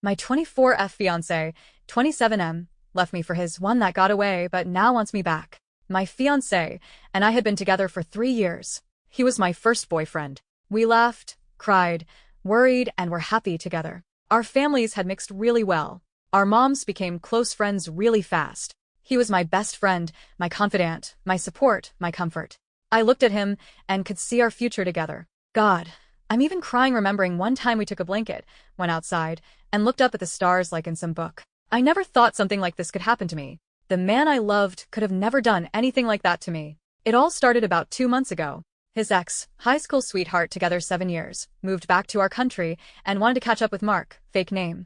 My 24F fiancé, 27M, left me for his one that got away but now wants me back. My fiancé and I had been together for 3 years. He was my first boyfriend. We laughed, cried, worried, and were happy together. Our families had mixed really well. Our moms became close friends really fast. He was my best friend, my confidant, my support, my comfort. I looked at him and could see our future together. God, I'm even crying remembering one time we took a blanket, went outside, and looked up at the stars like in some book. I never thought something like this could happen to me. The man I loved could have never done anything like that to me. It all started about 2 months ago. His ex, high school sweetheart together 7 years, moved back to our country and wanted to catch up with Mark, fake name.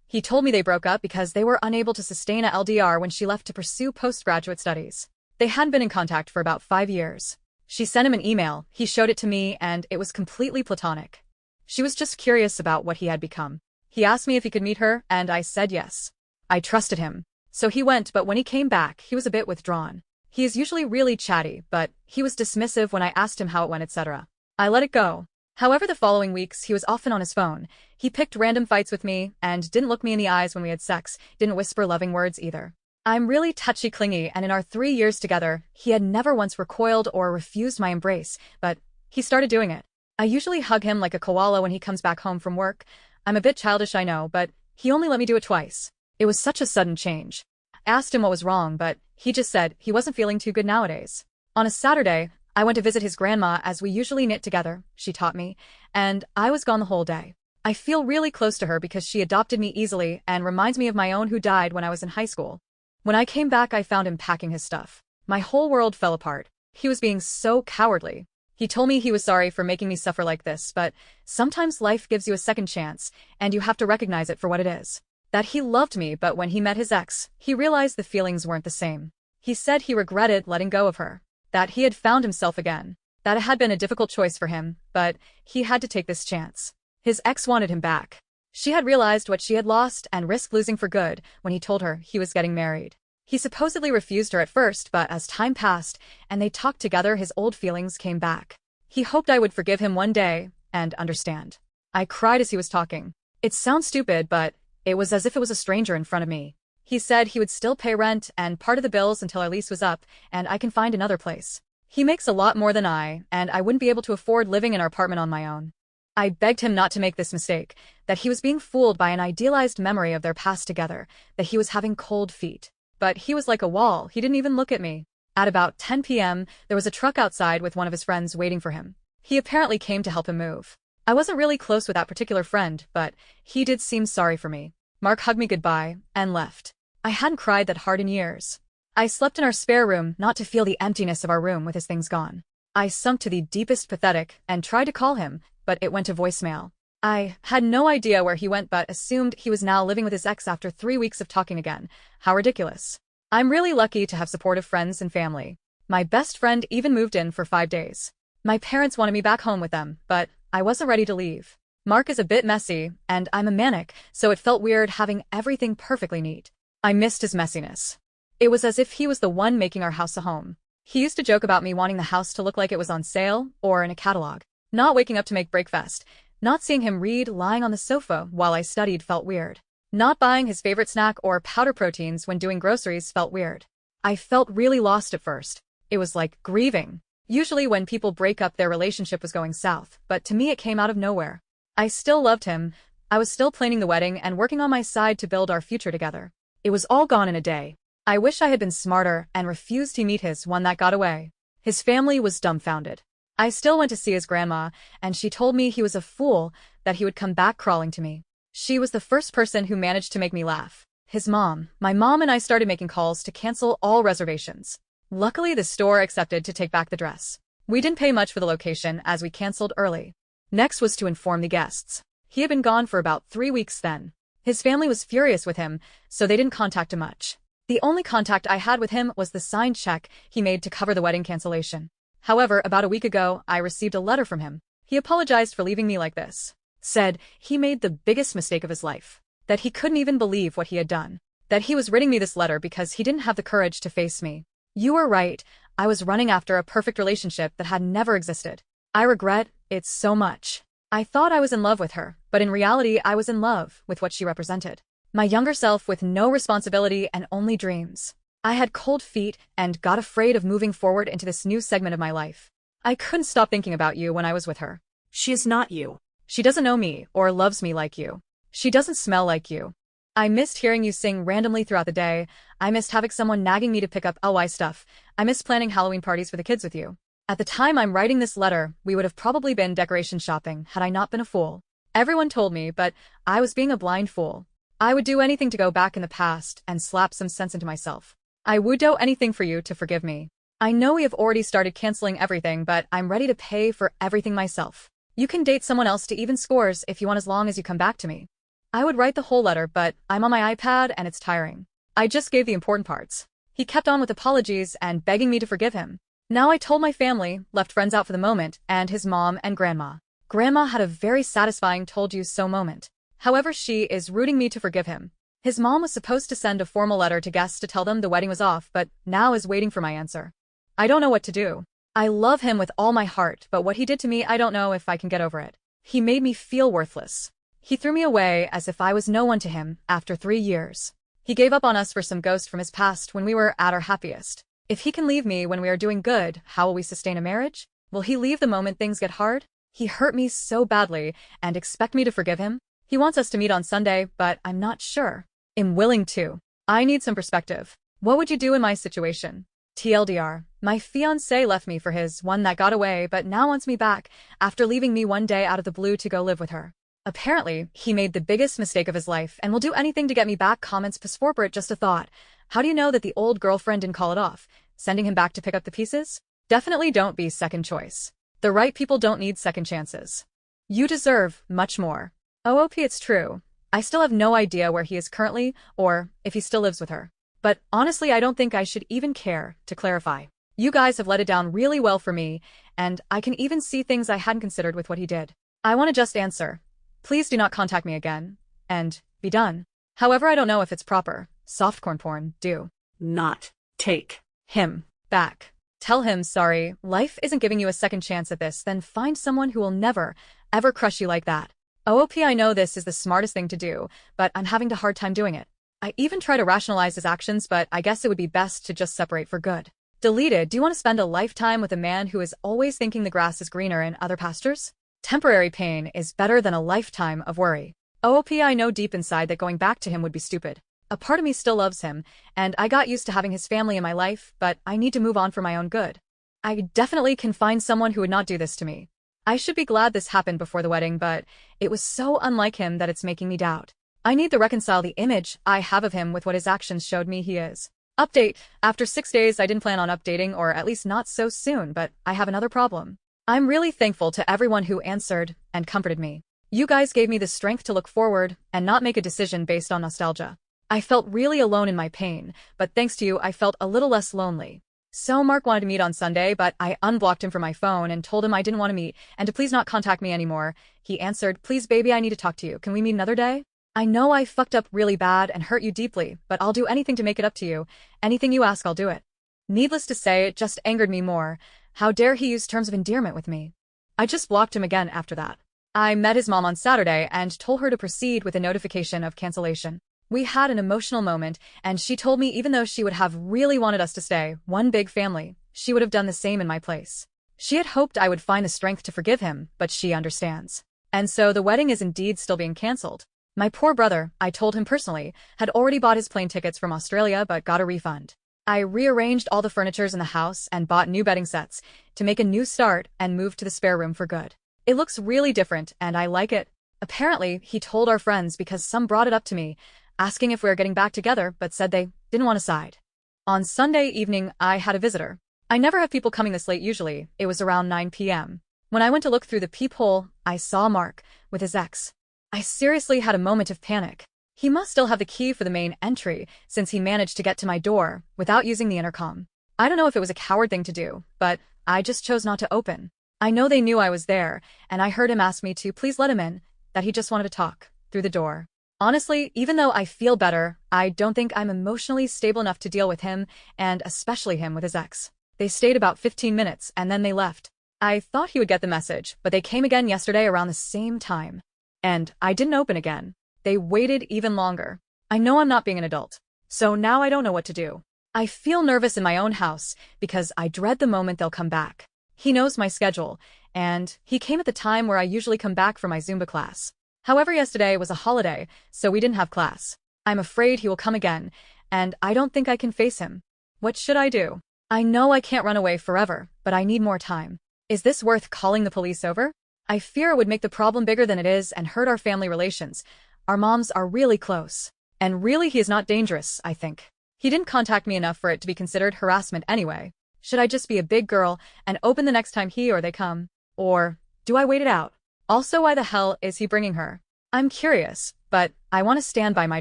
He told me they broke up because they were unable to sustain a LDR when she left to pursue postgraduate studies. They hadn't been in contact for about 5 years. She sent him an email, he showed it to me, and it was completely platonic. She was just curious about what he had become. He asked me if he could meet her, and I said yes. I trusted him. So he went, but when he came back, he was a bit withdrawn. He is usually really chatty, but he was dismissive when I asked him how it went, etc. I let it go. However, the following weeks, he was often on his phone. He picked random fights with me and didn't look me in the eyes when we had sex, didn't whisper loving words either. I'm really touchy-clingy, and in our 3 years together, he had never once recoiled or refused my embrace, but he started doing it. I usually hug him like a koala when he comes back home from work. I'm a bit childish, I know, but he only let me do it twice. It was such a sudden change. I asked him what was wrong, but he just said he wasn't feeling too good nowadays. On a Saturday, I went to visit his grandma as we usually knit together, she taught me, and I was gone the whole day. I feel really close to her because she adopted me easily and reminds me of my own who died when I was in high school. When I came back, I found him packing his stuff. My whole world fell apart. He was being so cowardly. He told me he was sorry for making me suffer like this, but sometimes life gives you a second chance, and you have to recognize it for what it is. That he loved me, but when he met his ex, he realized the feelings weren't the same. He said he regretted letting go of her. That he had found himself again. That it had been a difficult choice for him, but he had to take this chance. His ex wanted him back. She had realized what she had lost and risked losing for good when he told her he was getting married. He supposedly refused her at first, but as time passed and they talked together, his old feelings came back. He hoped I would forgive him one day and understand. I cried as he was talking. It sounds stupid, but it was as if it was a stranger in front of me. He said he would still pay rent and part of the bills until our lease was up and I can find another place. He makes a lot more than I, and I wouldn't be able to afford living in our apartment on my own. I begged him not to make this mistake, that he was being fooled by an idealized memory of their past together, that he was having cold feet. But he was like a wall, he didn't even look at me. At about 10 p.m., there was a truck outside with one of his friends waiting for him. He apparently came to help him move. I wasn't really close with that particular friend, but he did seem sorry for me. Mark hugged me goodbye and left. I hadn't cried that hard in years. I slept in our spare room not to feel the emptiness of our room with his things gone. I sunk to the deepest pathetic and tried to call him, but it went to voicemail. I had no idea where he went but assumed he was now living with his ex after 3 weeks of talking again. How ridiculous. I'm really lucky to have supportive friends and family. My best friend even moved in for 5 days. My parents wanted me back home with them, but I wasn't ready to leave. Mark is a bit messy, and I'm a manic, so it felt weird having everything perfectly neat. I missed his messiness. It was as if he was the one making our house a home. He used to joke about me wanting the house to look like it was on sale or in a catalog. Not waking up to make breakfast. Not seeing him read lying on the sofa while I studied felt weird. Not buying his favorite snack or powder proteins when doing groceries felt weird. I felt really lost at first. It was like grieving. Usually when people break up, their relationship was going south, but to me it came out of nowhere. I still loved him. I was still planning the wedding and working on my side to build our future together. It was all gone in a day. I wish I had been smarter and refused to meet his one that got away. His family was dumbfounded. I still went to see his grandma, and she told me he was a fool, that he would come back crawling to me. She was the first person who managed to make me laugh. His mom. My mom and I started making calls to cancel all reservations. Luckily, the store accepted to take back the dress. We didn't pay much for the location as we canceled early. Next was to inform the guests. He had been gone for about 3 weeks then. His family was furious with him, so they didn't contact him much. The only contact I had with him was the signed check he made to cover the wedding cancellation. However, about a week ago, I received a letter from him. He apologized for leaving me like this. Said he made the biggest mistake of his life. That he couldn't even believe what he had done. That he was writing me this letter because he didn't have the courage to face me. You were right. I was running after a perfect relationship that had never existed. I regret it so much. I thought I was in love with her, but in reality I was in love with what she represented. My younger self with no responsibility and only dreams. I had cold feet and got afraid of moving forward into this new segment of my life. I couldn't stop thinking about you when I was with her. She is not you. She doesn't know me or loves me like you. She doesn't smell like you. I missed hearing you sing randomly throughout the day. I missed having someone nagging me to pick up LY stuff. I missed planning Halloween parties for the kids with you. At the time I'm writing this letter, we would have probably been decoration shopping had I not been a fool. Everyone told me, but I was being a blind fool. I would do anything to go back in the past and slap some sense into myself. I would do anything for you to forgive me. I know we have already started canceling everything, but I'm ready to pay for everything myself. You can date someone else to even scores if you want as long as you come back to me. I would write the whole letter, but I'm on my iPad and it's tiring. I just gave the important parts. He kept on with apologies and begging me to forgive him. Now I told my family, left friends out for the moment, and his mom and grandma. Grandma had a very satisfying told you so moment. However, she is rooting me to forgive him. His mom was supposed to send a formal letter to guests to tell them the wedding was off, but now is waiting for my answer. I don't know what to do. I love him with all my heart, but what he did to me, I don't know if I can get over it. He made me feel worthless. He threw me away as if I was no one to him after 3 years. He gave up on us for some ghost from his past when we were at our happiest. If he can leave me when we are doing good, how will we sustain a marriage? Will he leave the moment things get hard? He hurt me so badly and expect me to forgive him? He wants us to meet on Sunday, but I'm not sure. I'm willing to. I need some perspective. What would you do in my situation? TLDR, my fiancé left me for his one that got away but now wants me back after leaving me one day out of the blue to go live with her. Apparently, he made the biggest mistake of his life and will do anything to get me back. Comments Pisforpert, just a thought. How do you know that the old girlfriend didn't call it off? Sending him back to pick up the pieces? Definitely don't be second choice. The right people don't need second chances. You deserve much more. OOP, it's true. I still have no idea where he is currently or if he still lives with her. But honestly, I don't think I should even care to clarify. You guys have let it down really well for me, and I can even see things I hadn't considered with what he did. I want to just answer. Please do not contact me again. And be done. However, I don't know if it's proper. Softcore porn, do not take him back. Tell him, sorry, life isn't giving you a second chance at this, then find someone who will never, ever crush you like that. OOP, I know this is the smartest thing to do, but I'm having a hard time doing it. I even try to rationalize his actions, but I guess it would be best to just separate for good. Deleted. Do you want to spend a lifetime with a man who is always thinking the grass is greener in other pastures? Temporary pain is better than a lifetime of worry. OOP, I know deep inside that going back to him would be stupid. A part of me still loves him, and I got used to having his family in my life, but I need to move on for my own good. I definitely can find someone who would not do this to me. I should be glad this happened before the wedding, but it was so unlike him that it's making me doubt. I need to reconcile the image I have of him with what his actions showed me he is. Update. After 6 days, I didn't plan on updating, or at least not so soon, but I have another problem. I'm really thankful to everyone who answered and comforted me. You guys gave me the strength to look forward and not make a decision based on nostalgia. I felt really alone in my pain, but thanks to you, I felt a little less lonely. So Mark wanted to meet on Sunday, but I unblocked him from my phone and told him I didn't want to meet and to please not contact me anymore. He answered, please baby, I need to talk to you. Can we meet another day? I know I fucked up really bad and hurt you deeply, but I'll do anything to make it up to you. Anything you ask, I'll do it. Needless to say, it just angered me more. How dare he use terms of endearment with me? I just blocked him again after that. I met his mom on Saturday and told her to proceed with a notification of cancellation. We had an emotional moment, and she told me even though she would have really wanted us to stay one big family, she would have done the same in my place. She had hoped I would find the strength to forgive him, but she understands. And so the wedding is indeed still being cancelled. My poor brother, I told him personally, had already bought his plane tickets from Australia but got a refund. I rearranged all the furnitures in the house and bought new bedding sets to make a new start and moved to the spare room for good. It looks really different and I like it. Apparently, he told our friends because some brought it up to me, asking if we were getting back together, but said they didn't want to side. On Sunday evening, I had a visitor. I never have people coming this late usually. It was around 9 p.m. When I went to look through the peephole, I saw Mark with his ex. I seriously had a moment of panic. He must still have the key for the main entry since he managed to get to my door without using the intercom. I don't know if it was a coward thing to do, but I just chose not to open. I know they knew I was there, and I heard him ask me to please let him in, that he just wanted to talk through the door. Honestly, even though I feel better, I don't think I'm emotionally stable enough to deal with him, and especially him with his ex. They stayed about 15 minutes, and then they left. I thought he would get the message, but they came again yesterday around the same time. And I didn't open again. They waited even longer. I know I'm not being an adult. So now I don't know what to do. I feel nervous in my own house because I dread the moment they'll come back. He knows my schedule, and he came at the time where I usually come back from my Zumba class. However, yesterday was a holiday, so we didn't have class. I'm afraid he will come again, and I don't think I can face him. What should I do? I know I can't run away forever, but I need more time. Is this worth calling the police over? I fear it would make the problem bigger than it is and hurt our family relations. Our moms are really close. And really, he is not dangerous, I think. He didn't contact me enough for it to be considered harassment anyway. Should I just be a big girl and open the next time he or they come? Or do I wait it out? Also, why the hell is he bringing her? I'm curious, but I want to stand by my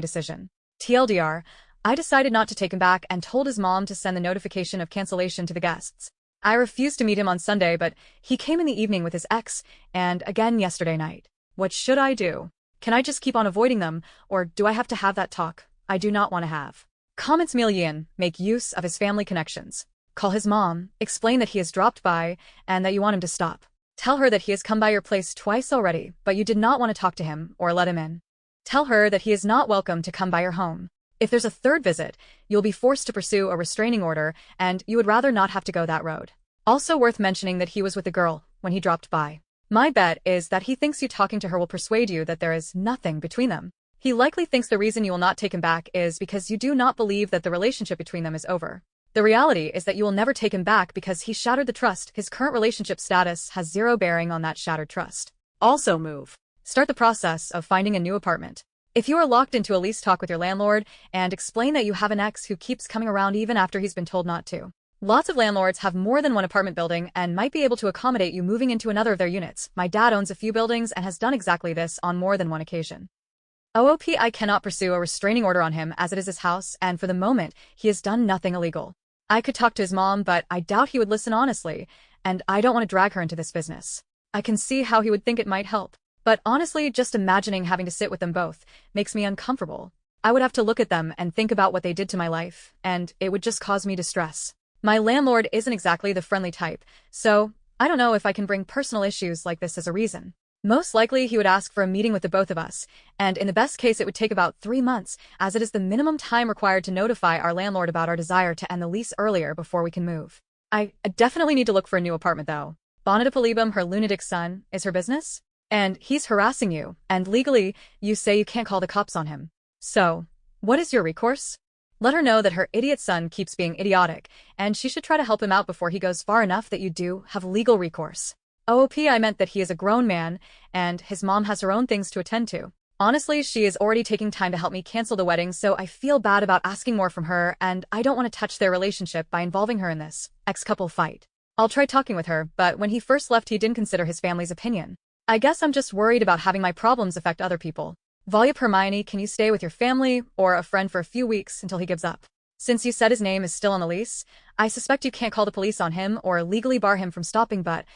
decision. TLDR, I decided not to take him back and told his mom to send the notification of cancellation to the guests. I refused to meet him on Sunday, but he came in the evening with his ex, and again yesterday night. What should I do? Can I just keep on avoiding them, or do I have to have that talk I do not want to have? Comments Million, make use of his family connections. Call his mom, explain that he has dropped by, and that you want him to stop. Tell her that he has come by your place twice already, but you did not want to talk to him or let him in. Tell her that he is not welcome to come by your home. If there's a third visit, you'll be forced to pursue a restraining order, and you would rather not have to go that road. Also worth mentioning that he was with the girl when he dropped by. My bet is that he thinks you talking to her will persuade you that there is nothing between them. He likely thinks the reason you will not take him back is because you do not believe that the relationship between them is over. The reality is that you will never take him back because he shattered the trust. His current relationship status has zero bearing on that shattered trust. Also move. Start the process of finding a new apartment. If you are locked into a lease, talk with your landlord and explain that you have an ex who keeps coming around even after he's been told not to. Lots of landlords have more than one apartment building and might be able to accommodate you moving into another of their units. My dad owns a few buildings and has done exactly this on more than one occasion. I cannot pursue a restraining order on him as it is his house, and for the moment, he has done nothing illegal. I could talk to his mom, but I doubt he would listen honestly, and I don't want to drag her into this business. I can see how he would think it might help. But honestly, just imagining having to sit with them both makes me uncomfortable. I would have to look at them and think about what they did to my life, and it would just cause me distress. My landlord isn't exactly the friendly type, so I don't know if I can bring personal issues like this as a reason. Most likely he would ask for a meeting with the both of us, and in the best case it would take about 3 months, as it is the minimum time required to notify our landlord about our desire to end the lease earlier before we can move. I definitely need to look for a new apartment though. Bonita Palibum, her lunatic son, is her business? And he's harassing you, and legally, you say you can't call the cops on him. So, what is your recourse? Let her know that her idiot son keeps being idiotic, and she should try to help him out before he goes far enough that you do have legal recourse. I meant that he is a grown man, and his mom has her own things to attend to. Honestly, she is already taking time to help me cancel the wedding, so I feel bad about asking more from her, and I don't want to touch their relationship by involving her in this ex-couple fight. I'll try talking with her, but when he first left he didn't consider his family's opinion. I guess I'm just worried about having my problems affect other people. Volup Hermione, can you stay with your family or a friend for a few weeks until he gives up? Since you said his name is still on the lease, I suspect you can't call the police on him or legally bar him from stopping, but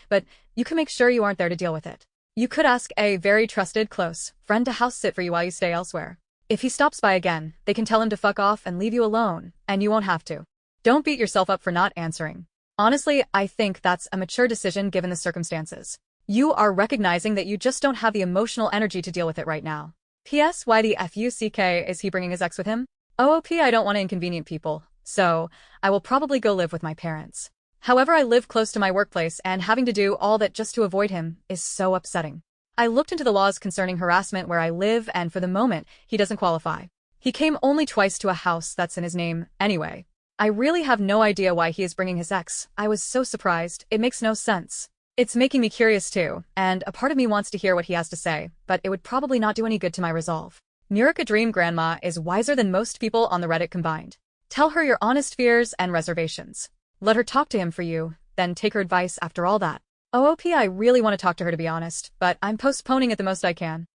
you can make sure you aren't there to deal with it. You could ask a very trusted, close friend to house sit for you while you stay elsewhere. If he stops by again, they can tell him to fuck off and leave you alone, and you won't have to. Don't beat yourself up for not answering. Honestly, I think that's a mature decision given the circumstances. You are recognizing that you just don't have the emotional energy to deal with it right now. P.S. Why the F.U.C.K. is he bringing his ex with him? I don't want to inconvenient people, so I will probably go live with my parents. However, I live close to my workplace and having to do all that just to avoid him is so upsetting. I looked into the laws concerning harassment where I live, and for the moment, he doesn't qualify. He came only twice to a house that's in his name anyway. I really have no idea why he is bringing his ex. I was so surprised. It makes no sense. It's making me curious too, and a part of me wants to hear what he has to say, but it would probably not do any good to my resolve. Murica Dream Grandma is wiser than most people on the Reddit combined. Tell her your honest fears and reservations. Let her talk to him for you, then take her advice after all that. I really want to talk to her to be honest, but I'm postponing it the most I can.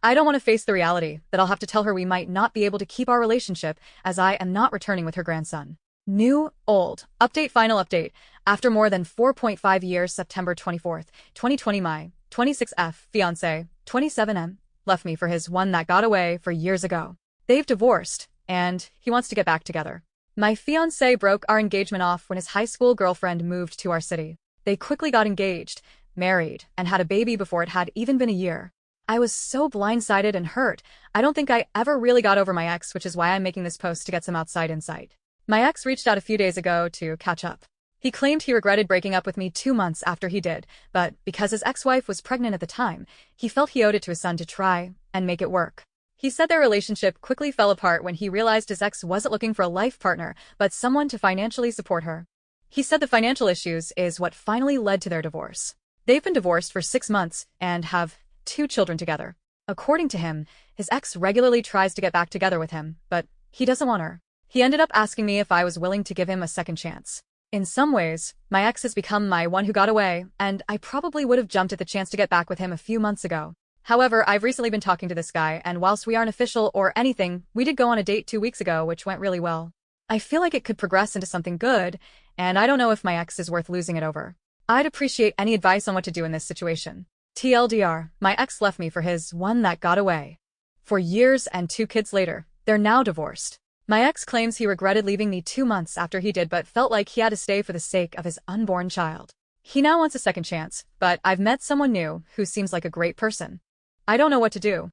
I don't want to face the reality that I'll have to tell her we might not be able to keep our relationship as I am not returning with her grandson. New, old, update, final update. After more than 4.5 years, September 24th, 2020, my 26F fiancé, 27M, left me for his one that got away for years ago. They've divorced, and he wants to get back together. My fiancé broke our engagement off when his high school girlfriend moved to our city. They quickly got engaged, married, and had a baby before it had even been a year. I was so blindsided and hurt. I don't think I ever really got over my ex, which is why I'm making this post to get some outside insight. My ex reached out a few days ago to catch up. He claimed he regretted breaking up with me 2 months after he did, but because his ex-wife was pregnant at the time, he felt he owed it to his son to try and make it work. He said their relationship quickly fell apart when he realized his ex wasn't looking for a life partner, but someone to financially support her. He said the financial issues is what finally led to their divorce. They've been divorced for 6 months and have 2 children together. According to him, his ex regularly tries to get back together with him, but he doesn't want her. He ended up asking me if I was willing to give him a second chance. In some ways, my ex has become my one who got away, and I probably would have jumped at the chance to get back with him a few months ago. However, I've recently been talking to this guy, and whilst we aren't official or anything, we did go on a date 2 weeks ago, which went really well. I feel like it could progress into something good, and I don't know if my ex is worth losing it over. I'd appreciate any advice on what to do in this situation. TLDR, my ex left me for his one that got away. For years and 2 kids later, they're now divorced. My ex claims he regretted leaving me 2 months after he did but felt like he had to stay for the sake of his unborn child. He now wants a second chance, but I've met someone new who seems like a great person. I don't know what to do.